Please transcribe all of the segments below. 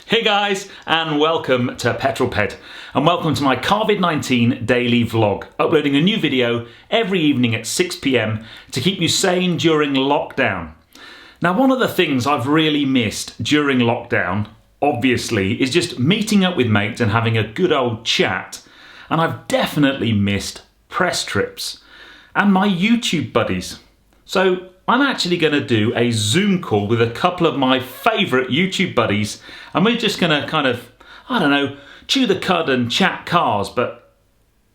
Hey guys, and welcome to Petrol, and welcome to my CarVid19 daily vlog, uploading a new video every evening at 6 p.m. to keep you sane during lockdown. Now, one of the things I've really missed during lockdown, obviously, is just meeting up with mates and having a good old chat, and I've definitely missed press trips and my YouTube buddies. So I'm actually going to do a Zoom call with a couple of my favourite YouTube buddies, and we're just going to kind of, I don't know, chew the cud and chat cars, but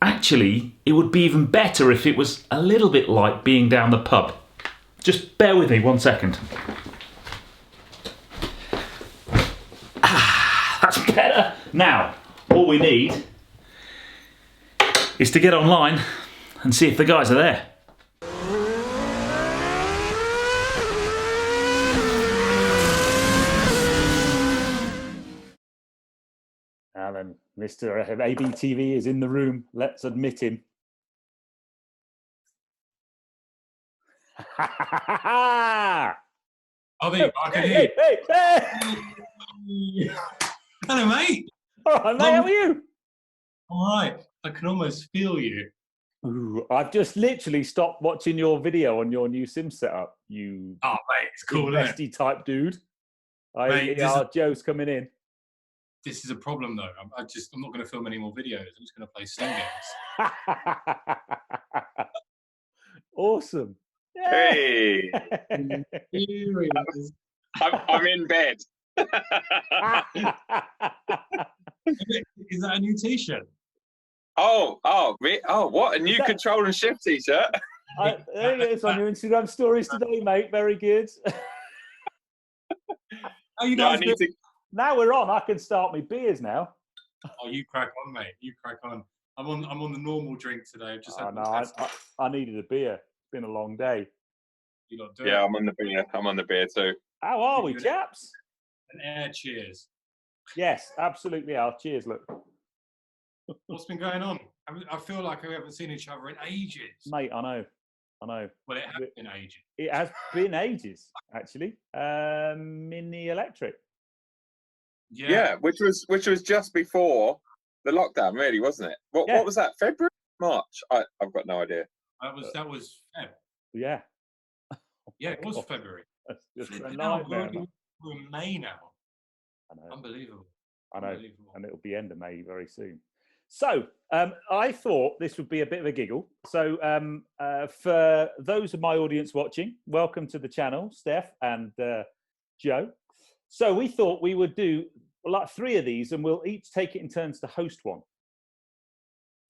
actually it would be even better if it was a little bit like being down the pub. Just bear with me 1 second. That's better. Now, all we need is to get online and see if the guys are there. And then Mr. ABTV is in the room. Let's admit him. I can hear you. Hey. Hello, mate. All right, mate, how are you? All right. I can almost feel you. Ooh, I've just literally stopped watching your video on your new sim setup. You mate, it's cool, bestie type dude. Mate, Joe's coming in. This is a problem, though. I'm not going to film any more videos. I'm just going to play sim games. Awesome. Hey, Here he is. I'm in bed. Is that a new T-shirt? Oh, what? A new control and shift T-shirt? There it is on your Instagram stories today, mate. Very good. How you guys doing? Now we're on. I can start my beers now. Oh, you crack on, mate. You crack on. I'm on the normal drink today. I needed a beer. It's been a long day. You not doing? Yeah, I'm on the beer. I'm on the beer too. How are we, chaps? An air cheers. Yes, absolutely. Cheers. Look. What's been going on? I feel like we haven't seen each other in ages. Mate, I know. Well, it has been ages. It has been ages, actually. Mini Electric. Yeah, which was just before the lockdown, really, wasn't it? What was that? February, March? I've got no idea. That was Feb. Yeah. Yeah, it was February. That's just we're in May now. I know. Unbelievable. I know. And it'll be end of May very soon. So I thought this would be a bit of a giggle. So for those of my audience watching, welcome to the channel, Stef and Joe. So we thought we would do like 3 of these, and we'll each take it in turns to host one.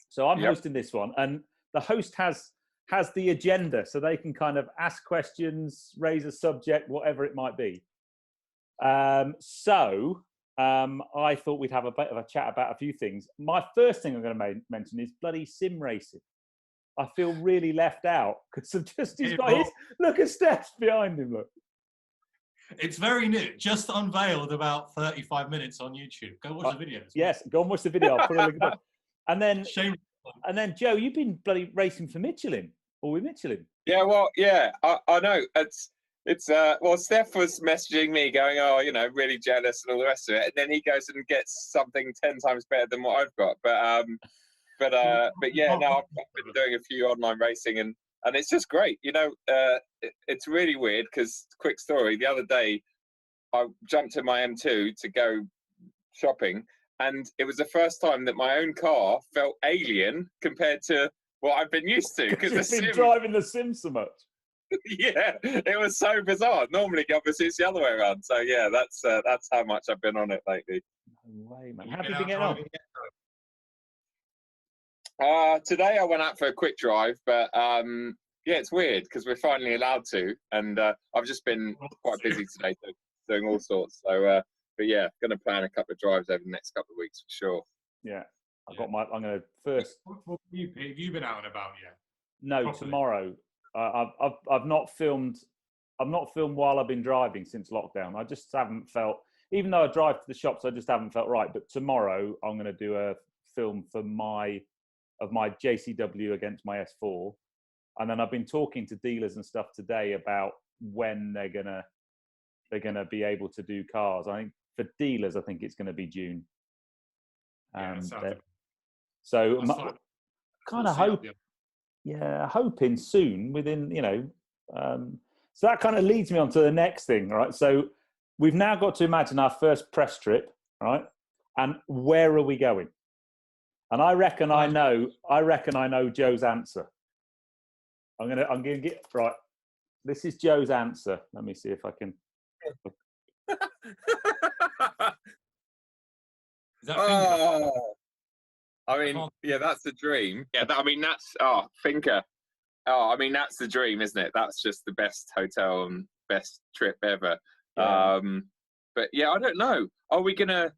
So I'm hosting this one, and the host has the agenda, so they can kind of ask questions, raise a subject, whatever it might be. I thought we'd have a bit of a chat about a few things. My first thing I'm going to mention is bloody Simracing. I feel really left out because look at Stef's behind him. Look, it's very new. Just unveiled about 35 minutes on YouTube. Go watch the videos. Yes, go and watch the video. I'll put a link up. And then Joe, you've been bloody racing for Michelin or with Michelin. Yeah, well, yeah, I know. Well, Stef was messaging me going, oh, really jealous and all the rest of it. And then he goes and gets something 10 times better than what I've got. But yeah, now I've been doing a few online racing and it's just great. It's really weird because, quick story, the other day I jumped in my M2 to go shopping, and it was the first time that my own car felt alien compared to what I've been used to. Because you've been driving the Sim so much. Yeah, it was so bizarre. Normally, obviously, it's the other way around. So yeah, that's how much I've been on it lately. No way, man. How have you been getting on? Today I went out for a quick drive, but yeah, it's weird because we're finally allowed to, and I've just been quite busy today, doing all sorts. So, but yeah, going to plan a couple of drives over the next couple of weeks for sure. Yeah, I'm going to first. Have you been out and about yet? No, properly? Tomorrow. I've not filmed. I've not filmed while I've been driving since lockdown. I just haven't felt, even though I drive to the shops, I just haven't felt right. But tomorrow I'm going to do a film for my JCW against my S4, and then I've been talking to dealers and stuff today about when they're gonna be able to do cars. I think for dealers, I think it's going to be June. Yeah, So that's fine. kind of hoping soon within, so that kind of leads me on to the next thing, right? So we've now got to imagine our first press trip, right? And where are we going? And I reckon I know Joe's answer. I'm gonna get right. This is Joe's answer. Let me see if I can. Is that Oh, I mean, yeah, that's the dream. Yeah, that's Finca. Oh, I mean, that's the dream, isn't it? That's just the best hotel and best trip ever. Yeah. But yeah, I don't know. Are we gonna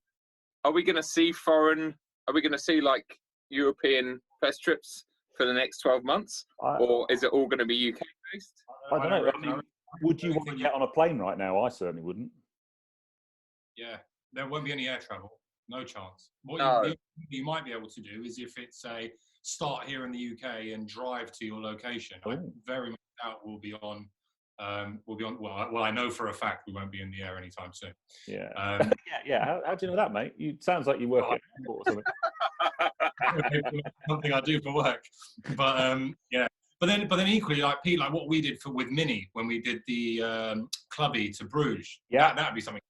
see foreign? Are we gonna see like European press trips for the next 12 months, or is it all going to be UK based? I don't know. I mean, would you want to get on a plane right now? I certainly wouldn't. Yeah, there won't be any air travel. No chance. What you might be able to do is if it's a start here in the UK and drive to your location. I very much doubt we'll be on. Well, I know for a fact we won't be in the air anytime soon. Yeah. Yeah. How do you know that, mate? You sounds like you work at an airport or something. Something I do for work, but yeah. But then equally, like Pete, like what we did with Mini when we did the clubby to Bruges. Yeah, that'd be something.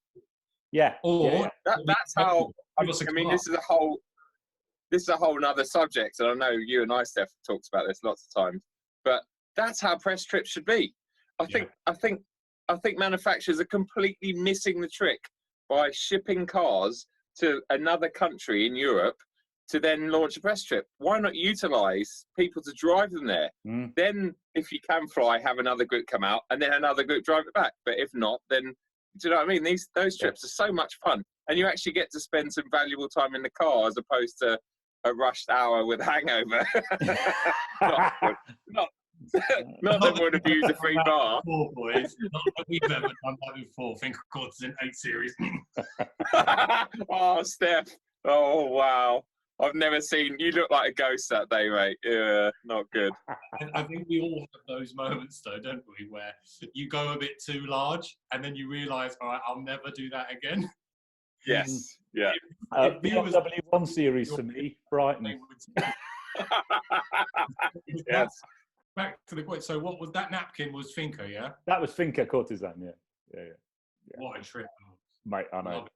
Yeah. Or that's how. I mean, this is a whole nother subject, and I know you and I, Stef, talked about this lots of times. But that's how press trips should be. I think manufacturers are completely missing the trick by shipping cars to another country in Europe to then launch a press trip. Why not utilize people to drive them there? Then, if you can fly, have another group come out, and then another group drive it back. But if not, then do you know what I mean? Those trips are so much fun, and you actually get to spend some valuable time in the car as opposed to a rushed hour with hangover. Not that would abuse a free bar. Boys. Not that we've ever done that before. Think of course in 8 series. Oh, Stef. Oh, wow. I've never seen you look like a ghost that day, mate. Yeah, not good. I think we all have those moments, though, don't we, where you go a bit too large and then you realise, all right, I'll never do that again. Yes, yeah. BMW1 series for me, Brighton. Yes. Back to the point. So, what was that napkin? Was Finca, yeah? That was Finca Courtesan, yeah. What a trip, mate! I know.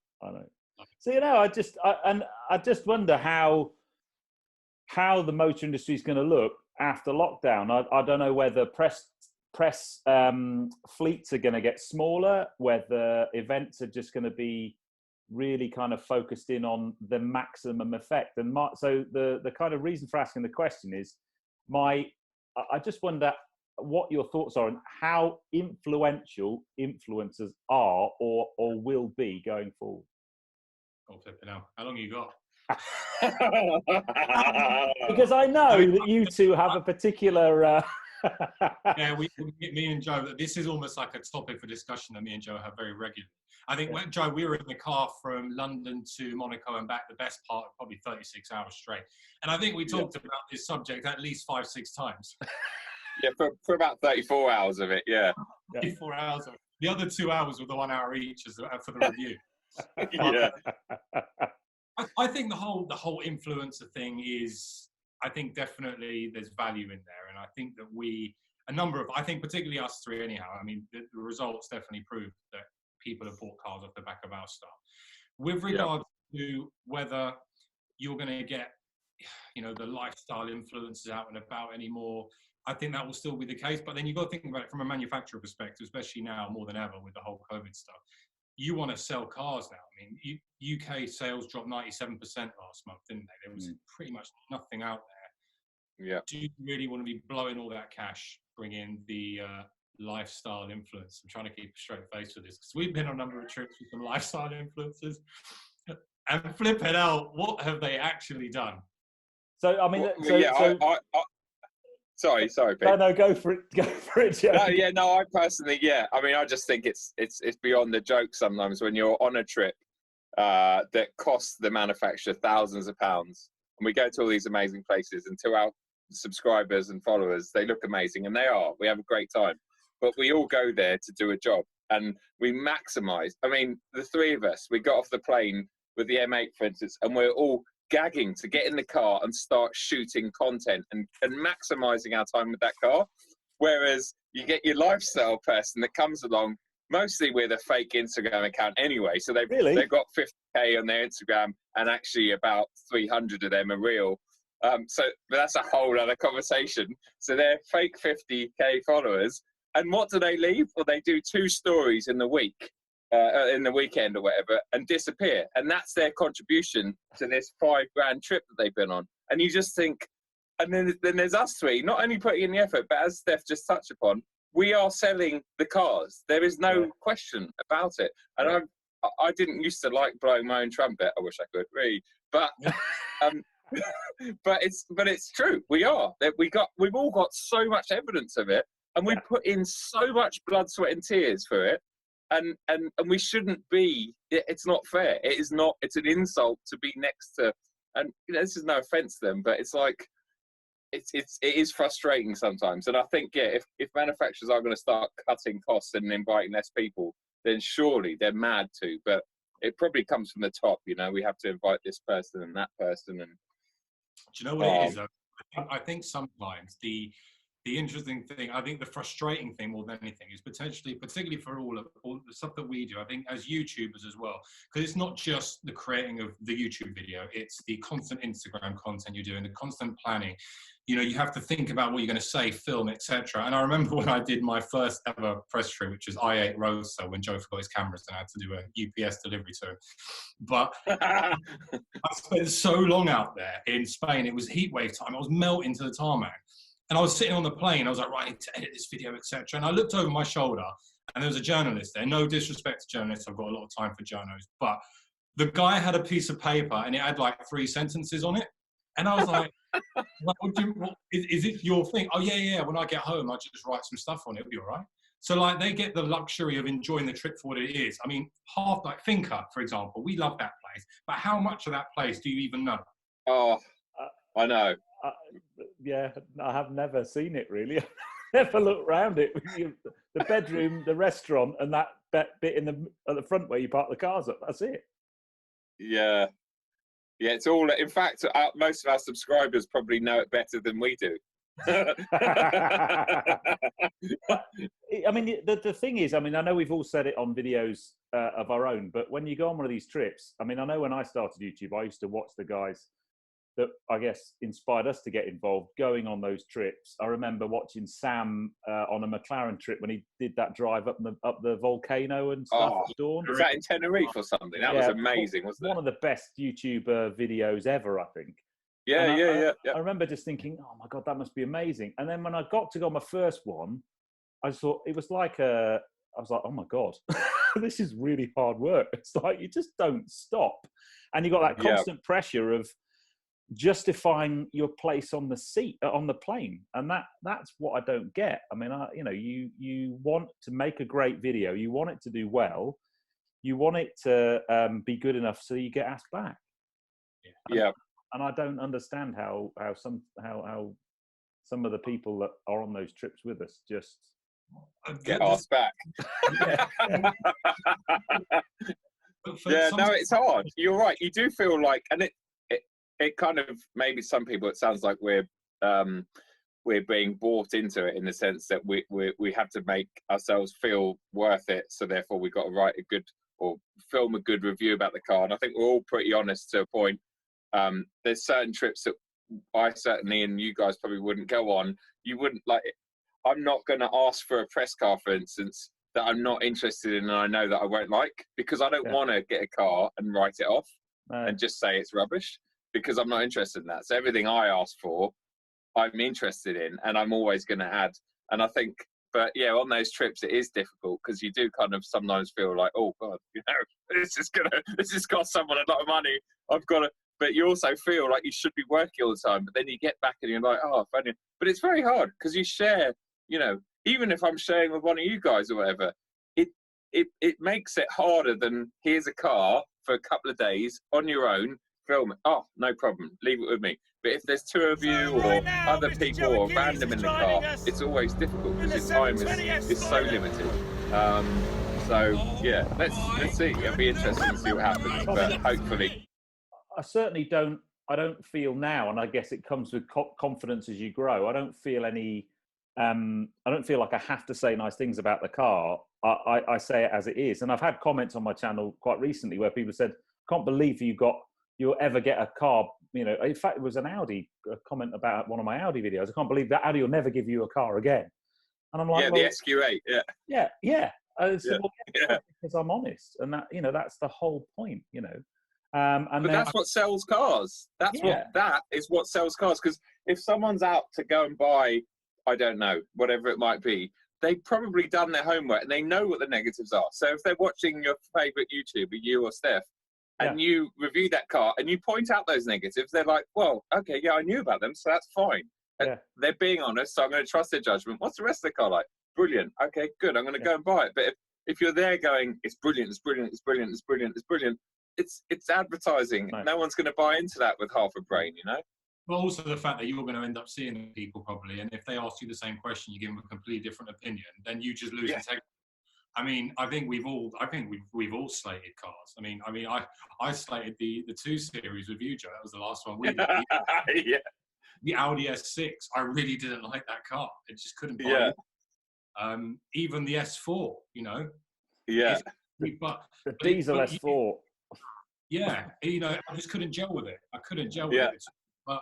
So I just wonder how the motor industry is going to look after lockdown. I don't know whether press fleets are going to get smaller, whether events are just going to be really kind of focused in on the maximum effect. And so the kind of reason for asking the question is I just wonder what your thoughts are on how influential influencers are or will be going forward. Oh, flipping out. How long you got? Because I know that you two have a particular... Yeah, me and Joe, this is almost like a topic for discussion that me and Joe have very regularly. I think, Joe, we were in the car from London to Monaco and back the best part of probably 36 hours straight. And I think we talked about this subject at least 5-6 times. Yeah, for about 34 hours of it, yeah. 34 hours. The other 2 hours were the 1 hour each for the review. Yeah. I think the whole influencer thing is, I think definitely there's value in there. And I think that I think particularly us three anyhow, I mean, the results definitely prove that people have bought cars off the back of our stuff. With regard to whether you're going to get, the lifestyle influencers out and about anymore, I think that will still be the case. But then you've got to think about it from a manufacturer perspective, especially now more than ever with the whole COVID stuff. You want to sell cars now. I mean, UK sales dropped 97% last month, didn't they? There was pretty much nothing out there. Yeah. Do you really want to be blowing all that cash, bring in the lifestyle influence? I'm trying to keep a straight face with this because we've been on a number of trips with some lifestyle influencers. And flip it out, what have they actually done? So, I mean... Sorry, Pete. No, go for it, Joe. I personally, I mean, I just think it's beyond the joke sometimes when you're on a trip that costs the manufacturer thousands of pounds, and we go to all these amazing places, and to our subscribers and followers, they look amazing, and they are. We have a great time, but we all go there to do a job. and we maximised. I mean, the three of us, we got off the plane with the M8, for instance, and we're all gagging to get in the car and start shooting content and maximising our time with that car. Whereas you get your lifestyle person that comes along, mostly with a fake Instagram account anyway. So they've got 50K on their Instagram, and actually about 300 of them are real. So that's a whole other conversation. So they're fake 50K followers. And what do they leave? Well, they do 2 stories in the week, in the weekend or whatever, and disappear. And that's their contribution to this $5,000 trip that they've been on. And you just think, and then there's us three, not only putting in the effort, but as Steph just touched upon, we are selling the cars. There is no question about it. And I didn't used to like blowing my own trumpet. I wish I could, really. But but it's true. We are. We've all got so much evidence of it, and we put in so much blood, sweat, and tears for it. And we shouldn't be. It's not fair. It is not. It's an insult to be next to. And this is no offense to them, but it's like. It is frustrating sometimes, and I think if manufacturers are going to start cutting costs and inviting less people, then surely they're mad to. But it probably comes from the top, we have to invite this person and that person. And do you know what it is? I think sometimes the interesting thing, I think the frustrating thing more than anything is particularly for all the stuff that we do, I think as YouTubers as well, because it's not just the creating of the YouTube video, it's the constant Instagram content you're doing, the constant planning. You have to think about what you're going to say, film, etc. And I remember when I did my first ever press trip, which was I8 Roadster, when Joe forgot his cameras and I had to do a UPS delivery to him. But I spent so long out there in Spain. It was heatwave time. I was melting to the tarmac. And I was sitting on the plane. I was like, right, I need to edit this video, etc. And I looked over my shoulder, and there was a journalist there. No disrespect to journalists. I've got a lot of time for journalists. But the guy had a piece of paper, and it had like 3 sentences on it. And I was like, is it your thing? Oh, yeah. When I get home, I just write some stuff on it. It'll be all right. So, like, they get the luxury of enjoying the trip for what it is. I mean, like Finca, for example, we love that place. But how much of that place do you even know? Oh, I know. Yeah, I have never seen it, really. I've never looked around it. The bedroom, the restaurant, and that bit at the front where you park the cars up. That's it. Yeah. Yeah, it's all. In fact, most of our subscribers probably know it better than we do. I mean, the thing is, I know we've all said it on videos of our own, but when you go on one of these trips, I know when I started YouTube, I used to watch the guys that I guess inspired us to get involved going on those trips. I remember watching Sam on a McLaren trip when he did that drive up the volcano and stuff at dawn. Was that in Tenerife or something? That was amazing, wasn't it? One of the best YouTuber videos ever, I think. Yeah. I remember just thinking, oh my God, that must be amazing. And then when I got to go on my first one, I thought it was like I was like, oh my God, this is really hard work. It's like, you just don't stop. And you got that constant pressure of justifying your place on the seat, on the plane. And that's what I don't get. You want to make a great video. You want it to do well. You want it to be good enough so you get asked back. Yeah. And I don't understand how some of the people that are on those trips with us just get asked back. No, it's hard. You're right. You do feel like, and it kind of, maybe some people, it sounds like we're being bought into it in the sense that we have to make ourselves feel worth it. So therefore, we've got to write a good or film a good review about the car. And I think we're all pretty honest to a point. There's certain trips that I certainly, and you guys probably wouldn't go on. You wouldn't like it. I'm not going to ask for a press car, for instance, that I'm not interested in and I know that I won't like, because I don't want to get a car and write it off and just say it's rubbish, because I'm not interested in that. So everything I ask for, I'm interested in, and I'm always going to add. And I think, but yeah, on those trips, it is difficult because you do kind of sometimes feel like, oh God, this has cost someone a lot of money. I've got to. But you also feel like you should be working all the time. But then you get back and you're like, oh, funny. But it's very hard because you share, even if I'm sharing with one of you guys or whatever, it makes it harder than here's a car for a couple of days on your own, film it. Oh, no problem. Leave it with me. But if there's 2 of you or other people or random in the car, it's always difficult because your time is so limited. So yeah, let's see. It'll be interesting to see what happens, but hopefully. I certainly don't. I don't feel now, and I guess it comes with confidence as you grow. I don't feel any. I don't feel like I have to say nice things about the car. I say it as it is, and I've had comments on my channel quite recently where people said, "Can't believe you'll ever get a car." You know, in fact, it was an Audi comment about one of my Audi videos. I can't believe that Audi will never give you a car again. And I'm like, yeah, well, the SQ8, yeah. I said, well, yeah. because I'm honest, and that that's the whole point. And but that's what sells cars. That is what sells cars. Because if someone's out to go and buy, I don't know, whatever it might be, they've probably done their homework and they know what the negatives are. So if they're watching your favourite YouTuber, you or Stef, and you review that car and you point out those negatives, they're like, well, okay, yeah, I knew about them, so that's fine. They're being honest, so I'm going to trust their judgment. What's the rest of the car like? Brilliant. Okay, good. I'm going to go and buy it. But if you're there going, it's brilliant, it's brilliant, it's brilliant, it's brilliant, it's brilliant, it's advertising. No one's going to buy into that with half a brain, But also the fact that you're going to end up seeing people probably, and if they ask you the same question, you give them a completely different opinion, then you just lose integrity. I mean, I think we've all slated cars. I mean, I slated the 2 Series with you, Joe. That was the last one we did. The Audi S6. I really didn't like that car. It just couldn't buy it. Even the S4, But the diesel S4. I just couldn't gel with it. I couldn't gel with it. But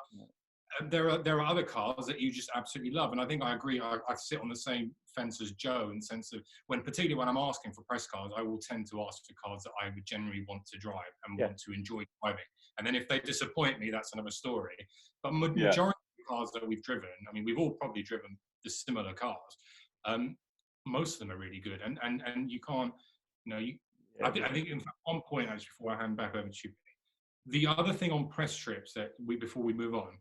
there are other cars that you just absolutely love, and I think I agree. I sit on the same fence as Joe in the sense of particularly when I'm asking for press cars, I will tend to ask for cars that I would generally want to drive and want to enjoy driving. And then if they disappoint me, that's another story. But majority of the cars that we've driven, I mean, we've all probably driven the similar cars. Most of them are really good, and you can't, I think in fact, one point actually before I hand back over to you, the other thing on press trips that before we move on,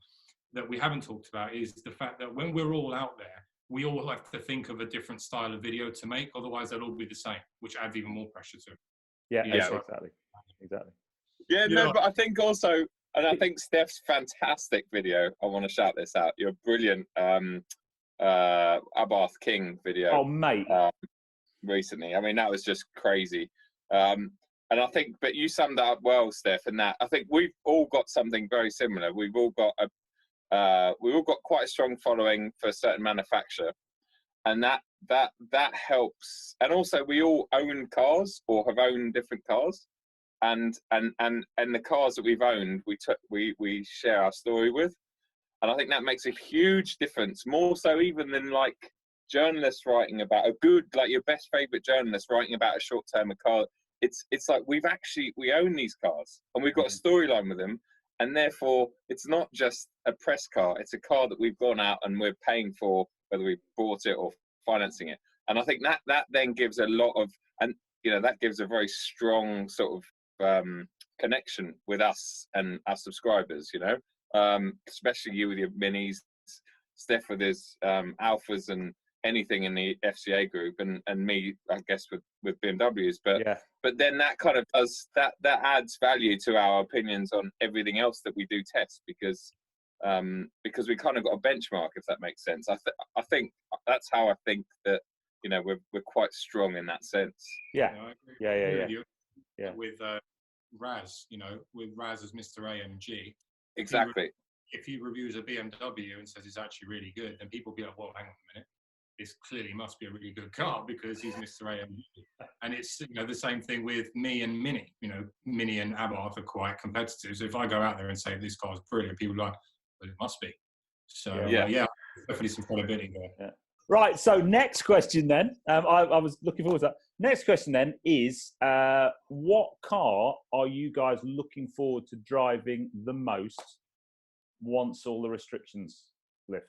that we haven't talked about is the fact that when we're all out there, we all have to think of a different style of video to make, otherwise they'll all be the same, which adds even more pressure to it. Exactly. Yeah, no, but I think also, and I think Stef's fantastic video, I want to shout this out, your brilliant Abarth King video. Oh, mate. Recently. I mean, that was just crazy. And I think, but you summed that up well, Stef, and that I think we've all got something very similar. We've all got quite a strong following for a certain manufacturer, and that helps. And also, we all own cars or have owned different cars, and the cars that we've owned, we share our story with, and I think that makes a huge difference. More so even than like journalists writing about like your best favorite journalist writing about a short-term car. It's like we own these cars and we've got a storyline with them, and therefore it's not just a press car, it's a car that we've gone out and we're paying for, whether we bought it or financing it. And I think that then gives a lot of, and that gives a very strong sort of connection with us and our subscribers, especially you with your minis, Stef with his alphas and anything in the FCA group, and me, I guess, with BMWs, but then that kind of does that adds value to our opinions on everything else that we do test, because we kind of got a benchmark, if that makes sense. I think that's how I think that we're quite strong in that sense. Yeah. With Raz, with Raz as Mr. AMG, exactly. If he reviews a BMW and says it's actually really good, then people will be like, well, hang on a minute. This clearly must be a really good car because he's Mr. AMG. And it's the same thing with me and Mini. Mini and Abarth are quite competitive. So if I go out there and say this car's brilliant, people are like, well, it must be. So definitely some credibility there. Yeah. Right. So next question then. I was looking forward to that. Next question then is, what car are you guys looking forward to driving the most once all the restrictions lift?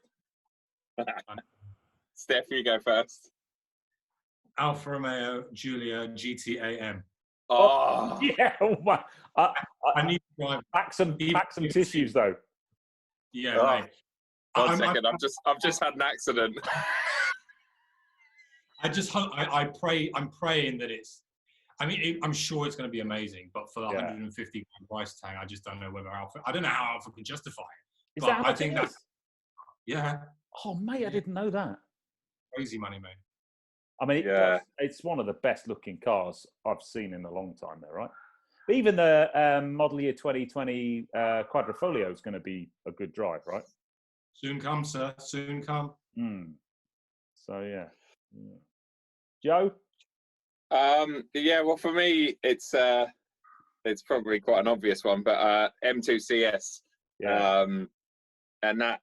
Stef, you go first. Alfa Romeo Giulia GT-AM. Oh yeah! I need to drive. Pack some tissues though. Yeah, mate. One second, I've just had an accident. I just hope. I pray. I'm praying that it's. I mean, I'm sure it's going to be amazing, but for the 150 price tag, I just don't know whether Alfa. I don't know how Alfa can justify it. Is that how much I think it is? Yeah. Oh, mate, I didn't know that. Crazy money, mate. I mean, it's one of the best looking cars I've seen in a long time there, right? But even the model year 2020 Quadrifoglio is going to be a good drive, right? Soon come, sir. Soon come. So, yeah. Joe? Yeah, well, for me, it's probably quite an obvious one, but M2 CS. Yeah. And that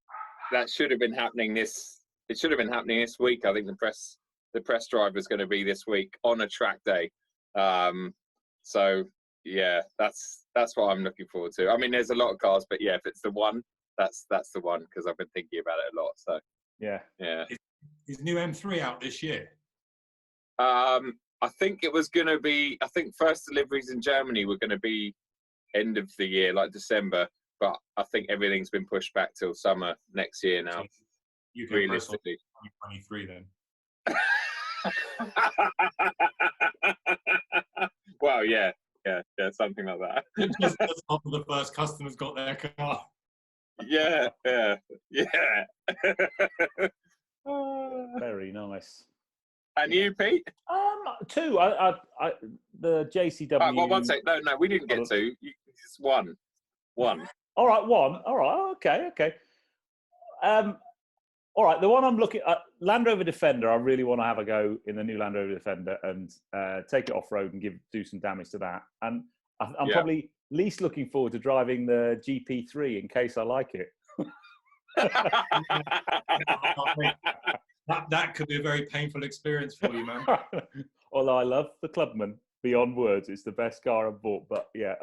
should have been happening it should have been happening this week. I think the press drive is going to be this week on a track day. So yeah, that's what I'm looking forward to. I mean, there's a lot of cars, but yeah, if it's the one, that's the one, because I've been thinking about it a lot. So yeah. Is new M3 out this year? I think it was going to be. I think first deliveries in Germany were going to be end of the year, like December. But I think everything's been pushed back till summer next year now. You can realistically 2023 then. Well, yeah, something like that. Just after the first customers got their car. Yeah. Very nice. And you, Pete? Two. The JCW. Right, well, one sec. No, we didn't get two. It's one. All right, one. All right, okay. All right, the one I'm looking at, Land Rover Defender. I really want to have a go in the new Land Rover Defender and take it off road and do some damage to that. And I'm probably least looking forward to driving the GP3 in case I like it. That could be a very painful experience for you, man. Although I love the Clubman beyond words, it's the best car I've bought. But yeah.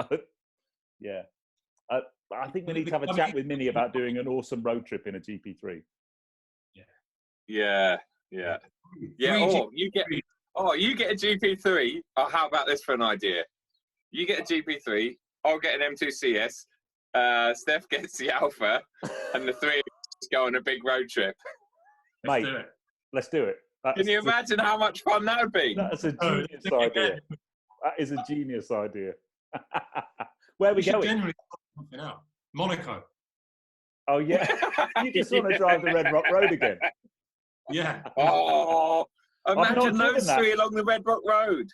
I think we need to have a chat with Minnie about doing an awesome road trip in a GP3. Yeah. You get a GP3. Oh, how about this for an idea? You get a GP3. I'll get an M2 CS. Steph gets the Alpha, and the three of us go on a big road trip. Mate, let's do it. Can you imagine how much fun that would be? That's a genius idea. That is a genius idea. Where are we going? Generally, Monaco. Oh yeah, you just want to drive the Red Rock Road again. Yeah. Oh, imagine those three along the Red Rock Road.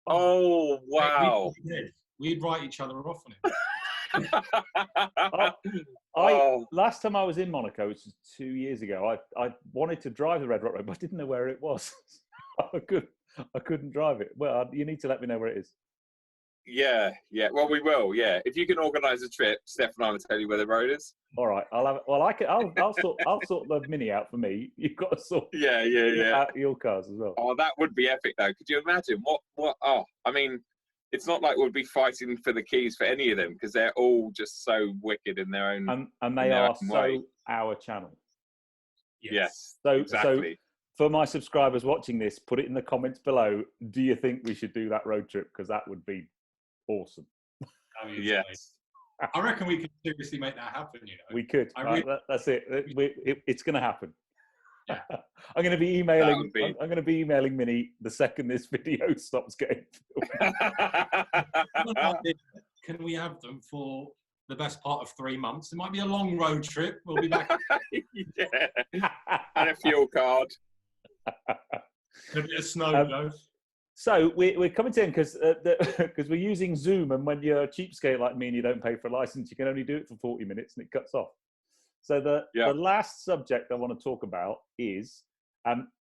Oh wow. We'd write each other off on it. Last time I was in Monaco, which was 2 years ago, I wanted to drive the Red Rock Road, but I didn't know where it was. I couldn't drive it. Well, you need to let me know where it is. Yeah. Well, we will. Yeah, if you can organise a trip, Steph and I will tell you where the road is. All right. I'll sort the Mini out for me. You've got to sort. Out your cars as well. Oh, that would be epic, though. Could you imagine what? Oh, I mean, it's not like we'll be fighting for the keys for any of them, because they're all just so wicked in their own. And they are so our channel. Yes. So exactly. For my subscribers watching this, put it in the comments below. Do you think we should do that road trip? Because that would be awesome. Yes. I reckon we could seriously make that happen. We could. That's it. It's going to happen. Yeah. I'm going to be emailing. I'm going to be emailing Minnie the second this video stops getting filmed. Can we have them for the best part of 3 months? It might be a long road trip. We'll be back. And a fuel card. A bit of snow. So we're coming to end because we're using Zoom, and when you're a cheapskate like me and you don't pay for a license, you can only do it for 40 minutes and it cuts off. So the last subject I want to talk about is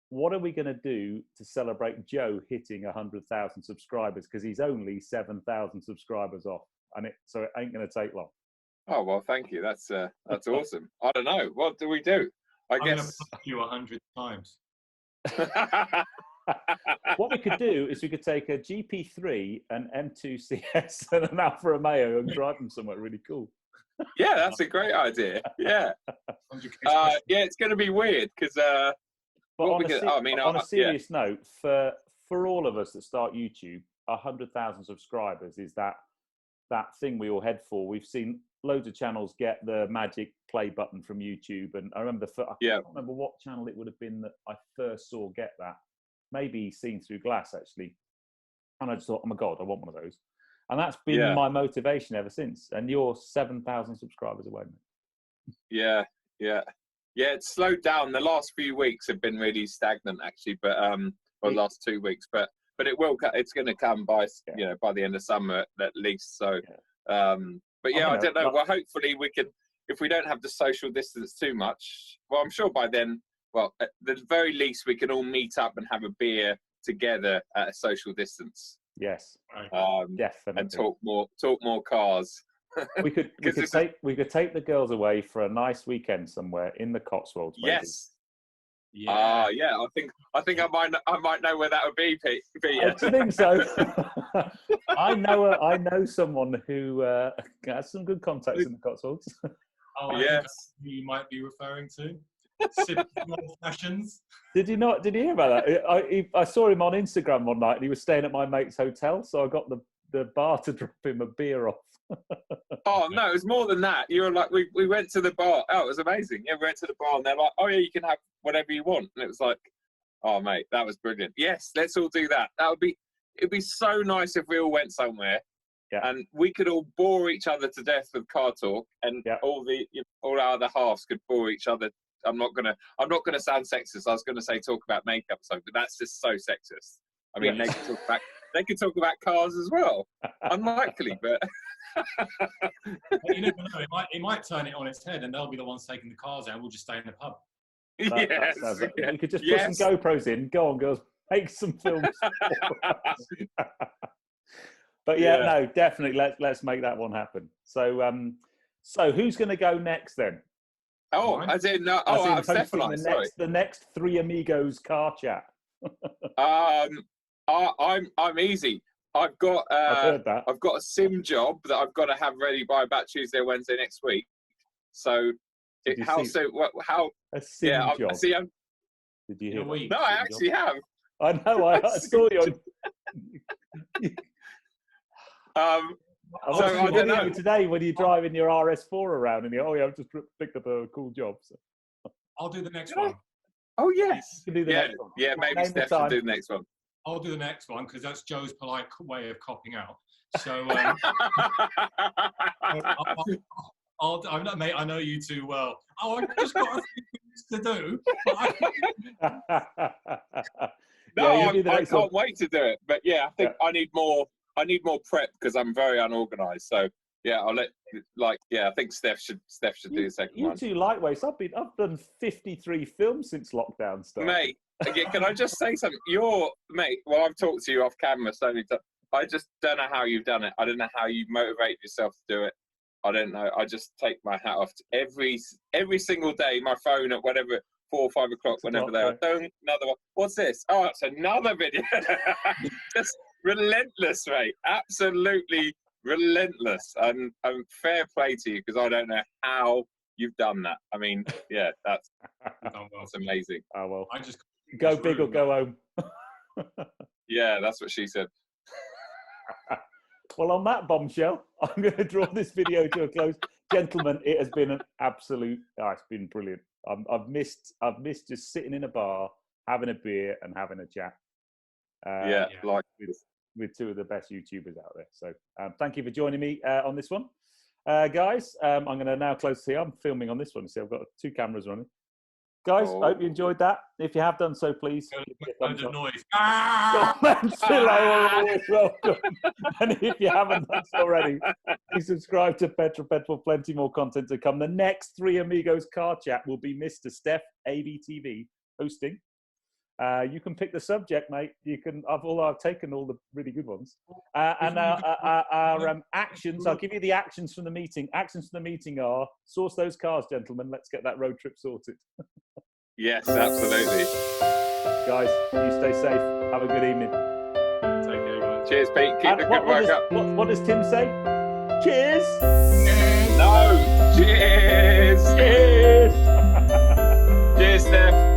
what are we going to do to celebrate Joe hitting 100,000 subscribers, because he's only 7,000 subscribers off, and so it ain't going to take long. Oh well, thank you. That's awesome. I don't know, what do we do? I'm guess going to fuck you 100 times. What we could do is we could take a GP3, an M2 CS, and an Alfa Romeo and drive them somewhere really cool. Yeah, that's a great idea. Yeah. It's going to be weird because. On a serious note, for all of us that start YouTube, 100,000 subscribers is that thing we all head for. We've seen loads of channels get the magic play button from YouTube, and I remember I can't remember what channel it would have been that I first saw get that. Maybe Seen Through Glass, actually. And I just thought, oh my God, I want one of those. And that's been my motivation ever since. And you're 7,000 subscribers away, mate. Yeah, it's slowed down. The last few weeks have been really stagnant, actually. But or the last 2 weeks, but it will. It's going to come by by the end of summer at least. So, but yeah, I don't know. Well, hopefully we can. If we don't have the social distance too much, well, I'm sure by then, well, at the very least, we can all meet up and have a beer together at a social distance. Yes, definitely. And talk more cars. We could take the girls away for a nice weekend somewhere in the Cotswolds. Maybe. Yes. Yeah. I think I might know where that would be, Peter. Do you think so? I know someone who has some good contacts in the Cotswolds. Oh, yes. You might be referring to old fashions. Did you hear about that? I saw him on Instagram one night, and he was staying at my mate's hotel, so I got the bar to drop him a beer off. Oh no, it was more than that. You were like, we went to the bar. Oh, it was amazing. Yeah, we went to the bar, and they're like, oh yeah, you can have whatever you want. And it was like, oh mate, that was brilliant. Yes, let's all do that. It'd be so nice if we all went somewhere. Yeah. And we could all bore each other to death with car talk, and all our other halves could bore each other. I'm not gonna sound sexist. I was gonna say talk about makeup or something, but that's just so sexist. I mean, they could talk about cars as well. Unlikely, but you never know. It might turn it on its head, and they'll be the ones taking the cars out, and we'll just stay in the pub. You could just put some GoPros in. Go on, girls, make some films. But no, definitely let's make that one happen. So who's going to go next then? Oh, as in Stef and I. The next Three Amigos car chat. I'm easy. I've got I've got a sim job that I've got to have ready by about Tuesday, Wednesday next week. So how a sim job? Did you hear? No, I actually have. I know. I saw you. I don't know. Today when you're driving your RS4 around and I've just picked up a cool job. So. I'll do the next one. Oh yes. You can do the next one. Yeah, maybe Stef should do the next one. I'll do the next one because that's Joe's polite way of copping out. So, mate, I know you too well. Oh, I've just got a few things to do. I can't wait to do it. But yeah, I think I need more prep because I'm very unorganised. So yeah, I think Stef should do the second one. You two lightweights. I've done 53 films since lockdown started. Mate, can I just say something? I've talked to you off camera so many times. I just don't know how you've done it. I don't know how you motivate yourself to do it. I don't know. I just take my hat off to every single day. My phone at whatever 4 or 5 o'clock, whenever they are. Another one. What's this? Oh, it's another video. Just relentless, mate. Absolutely relentless. And fair play to you because I don't know how you've done that. I mean, yeah, that's amazing. Oh well, I just go big or go home. Yeah, that's what she said. Well, on that bombshell, I'm going to draw this video to a close. Gentlemen, it has been an absolute. It's been brilliant. I've missed just sitting in a bar, having a beer, and having a chat. With two of the best YouTubers out there. So thank you for joining me on this one. Guys, I'm going to now close here. I'm filming on this one. See, I've got 2 cameras running. Guys, hope you enjoyed that. If you have done so, please. Noise. Comments below are always welcome. And if you haven't done so already, please subscribe to Petrol. Plenty more content to come. The next Three Amigos car chat will be Mr. Stef, ABTV, hosting. You can pick the subject, mate. I've taken all the really good ones. And our actions, I'll give you the actions from the meeting. Actions from the meeting are source those cars, gentlemen. Let's get that road trip sorted. Yes, absolutely. Guys, you stay safe. Have a good evening. Take care, guys. Cheers, Pete. Keep the good work up. What does Tim say? Cheers. No. Cheers. Cheers. Cheers, Stef.